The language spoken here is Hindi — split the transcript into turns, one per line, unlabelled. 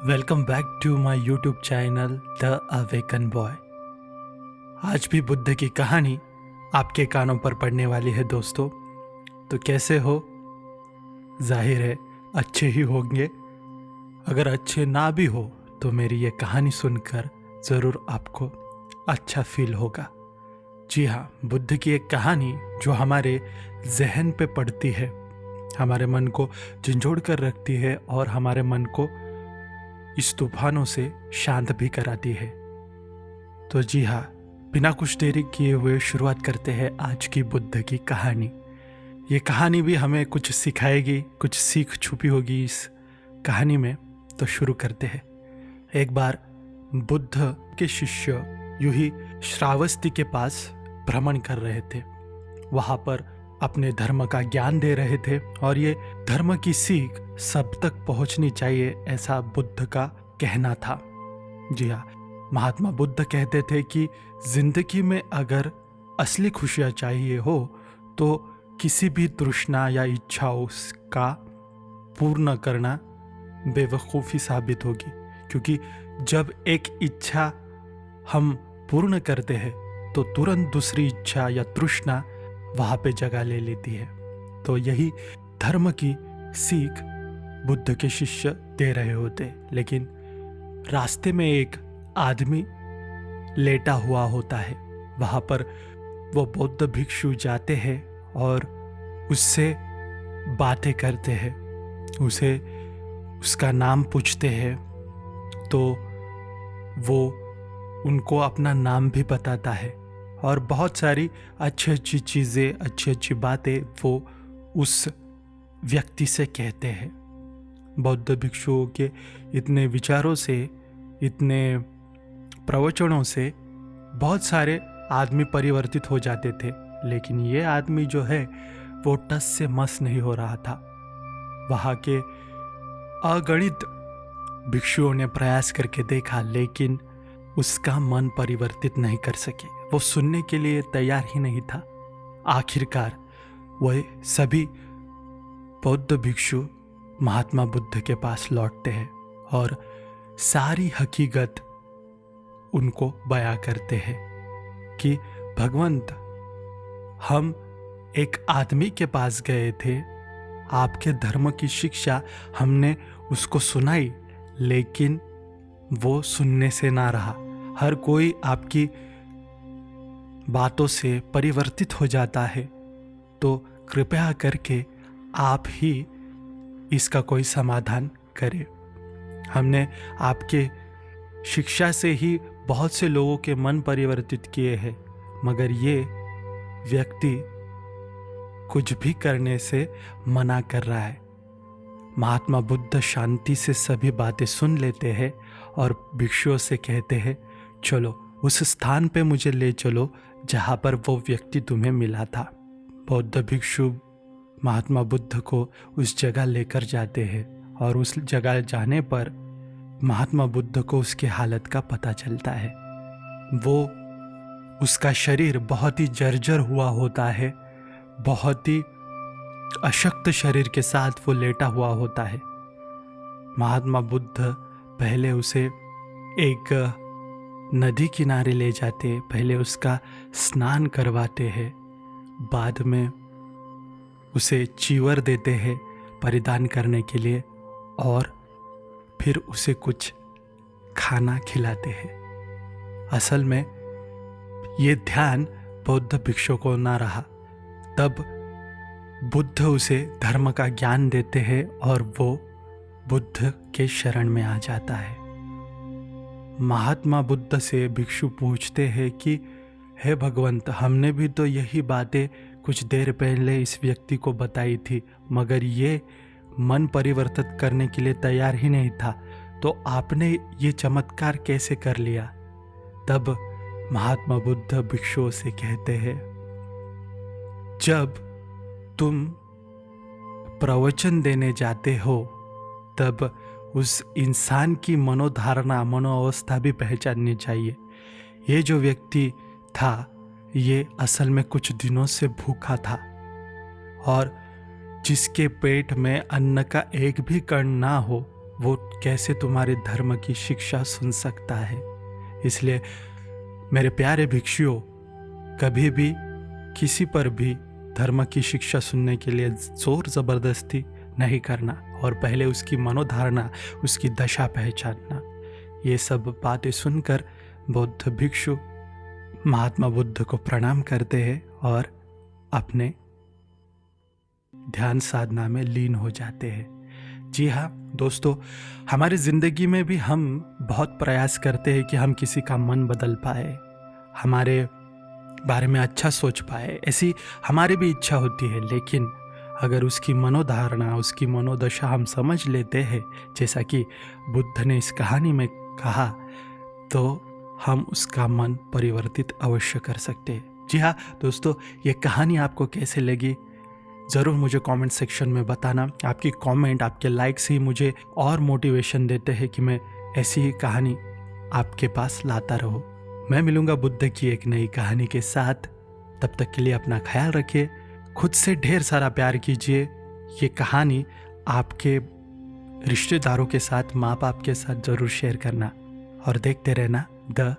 Welcome back to my YouTube channel the awaken boy. आज भी बुद्ध की कहानी आपके कानों पर पड़ने वाली है दोस्तों। तो कैसे हो? जाहिर है अच्छे ही होंगे। अगर अच्छे ना भी हो तो मेरी ये कहानी सुनकर ज़रूर आपको अच्छा फील होगा। जी हाँ, बुद्ध की एक कहानी जो हमारे जहन पे पड़ती है, हमारे मन को झंझोड़ कर रखती है और हमारे मन को इस तूफानों से शांत भी कराती है। तो जी हाँ, बिना कुछ देरी किए हुए शुरुआत करते हैं आज की बुद्ध की कहानी। ये कहानी भी हमें कुछ सिखाएगी, कुछ सीख छुपी होगी इस कहानी में। तो शुरू करते हैं। एक बार बुद्ध के शिष्य यूं ही श्रावस्ती के पास भ्रमण कर रहे थे। वहां पर अपने धर्म का ज्ञान दे रहे थे और ये धर्म की सीख सब तक पहुंचनी चाहिए, ऐसा बुद्ध का कहना था। जी हाँ, महात्मा बुद्ध कहते थे कि जिंदगी में अगर असली खुशियाँ चाहिए हो तो किसी भी तृष्णा या इच्छाओं का पूर्ण करना बेवकूफ़ी साबित होगी, क्योंकि जब एक इच्छा हम पूर्ण करते हैं तो तुरंत दूसरी इच्छा या तृष्णा वहाँ पे जगह ले लेती है। तो यही धर्म की सीख बुद्ध के शिष्य दे रहे होते। लेकिन रास्ते में एक आदमी लेटा हुआ होता है। वहाँ पर वो बौद्ध भिक्षु जाते हैं और उससे बातें करते हैं, उसे उसका नाम पूछते हैं। तो वो उनको अपना नाम भी बताता है और बहुत सारी अच्छी अच्छी चीज़ें, अच्छी अच्छी बातें वो उस व्यक्ति से कहते हैं। बौद्ध भिक्षुओं के इतने विचारों से, इतने प्रवचनों से बहुत सारे आदमी परिवर्तित हो जाते थे। लेकिन ये आदमी जो है वो टस से मस नहीं हो रहा था। वहाँ के अगणित भिक्षुओं ने प्रयास करके देखा, लेकिन उसका मन परिवर्तित नहीं कर सके। वो सुनने के लिए तैयार ही नहीं था। आखिरकार वह सभी बौद्ध भिक्षु महात्मा बुद्ध के पास लौटते हैं और सारी हकीकत उनको बयां करते हैं कि भगवंत, हम एक आदमी के पास गए थे, आपके धर्म की शिक्षा हमने उसको सुनाई, लेकिन वो सुनने से ना रहा। हर कोई आपकी बातों से परिवर्तित हो जाता है। तो कृपया करके आप ही इसका कोई समाधान करें। हमने आपके शिक्षा से ही बहुत से लोगों के मन परिवर्तित किए हैं, मगर ये व्यक्ति कुछ भी करने से मना कर रहा है। महात्मा बुद्ध शांति से सभी बातें सुन लेते हैं और भिक्षुओं से कहते हैं, चलो उस स्थान पे मुझे ले चलो जहाँ पर वो व्यक्ति तुम्हें मिला था। बौद्ध भिक्षु महात्मा बुद्ध को उस जगह लेकर जाते हैं और उस जगह जाने पर महात्मा बुद्ध को उसकी हालत का पता चलता है। वो, उसका शरीर बहुत ही जर्जर हुआ होता है, बहुत ही अशक्त शरीर के साथ वो लेटा हुआ होता है। महात्मा बुद्ध पहले उसे एक नदी किनारे ले जाते, पहले उसका स्नान करवाते हैं, बाद में उसे चीवर देते हैं परिधान करने के लिए और फिर उसे कुछ खाना खिलाते हैं। असल में ये ध्यान बौद्ध भिक्षु को ना रहा। तब बुद्ध उसे धर्म का ज्ञान देते हैं और वो बुद्ध के शरण में आ जाता है। महात्मा बुद्ध से भिक्षु पूछते हैं कि हे भगवंत, हमने भी तो यही बातें कुछ देर पहले इस व्यक्ति को बताई थी, मगर ये मन परिवर्तित करने के लिए तैयार ही नहीं था, तो आपने ये चमत्कार कैसे कर लिया? तब महात्मा बुद्ध भिक्षुओं से कहते हैं, जब तुम प्रवचन देने जाते हो तब उस इंसान की मनोधारणा, मनोअवस्था भी पहचाननी चाहिए। ये जो व्यक्ति था, ये असल में कुछ दिनों से भूखा था और जिसके पेट में अन्न का एक भी कण ना हो वो कैसे तुम्हारे धर्म की शिक्षा सुन सकता है। इसलिए मेरे प्यारे भिक्षुओं, कभी भी किसी पर भी धर्म की शिक्षा सुनने के लिए जोर ज़बरदस्ती नहीं करना और पहले उसकी मनोधारणा, उसकी दशा पहचानना। ये सब बातें सुनकर बौद्ध भिक्षु महात्मा बुद्ध को प्रणाम करते हैं और अपने ध्यान साधना में लीन हो जाते हैं। जी हाँ दोस्तों, हमारी ज़िंदगी में भी हम बहुत प्रयास करते हैं कि हम किसी का मन बदल पाए, हमारे बारे में अच्छा सोच पाए, ऐसी हमारी भी इच्छा होती है। लेकिन अगर उसकी मनोधारणा, उसकी मनोदशा हम समझ लेते हैं, जैसा कि बुद्ध ने इस कहानी में कहा, तो हम उसका मन परिवर्तित अवश्य कर सकते हैं। जी हाँ दोस्तों, ये कहानी आपको कैसे लगी ज़रूर मुझे कमेंट सेक्शन में बताना। आपकी कमेंट, आपके लाइक्स ही मुझे और मोटिवेशन देते हैं कि मैं ऐसी ही कहानी आपके पास लाता रहूं। मैं मिलूंगा बुद्ध की एक नई कहानी के साथ। तब तक के लिए अपना ख्याल रखिए, खुद से ढेर सारा प्यार कीजिए। ये कहानी आपके रिश्तेदारों के साथ, माँ बाप के साथ ज़रूर शेयर करना और देखते रहना द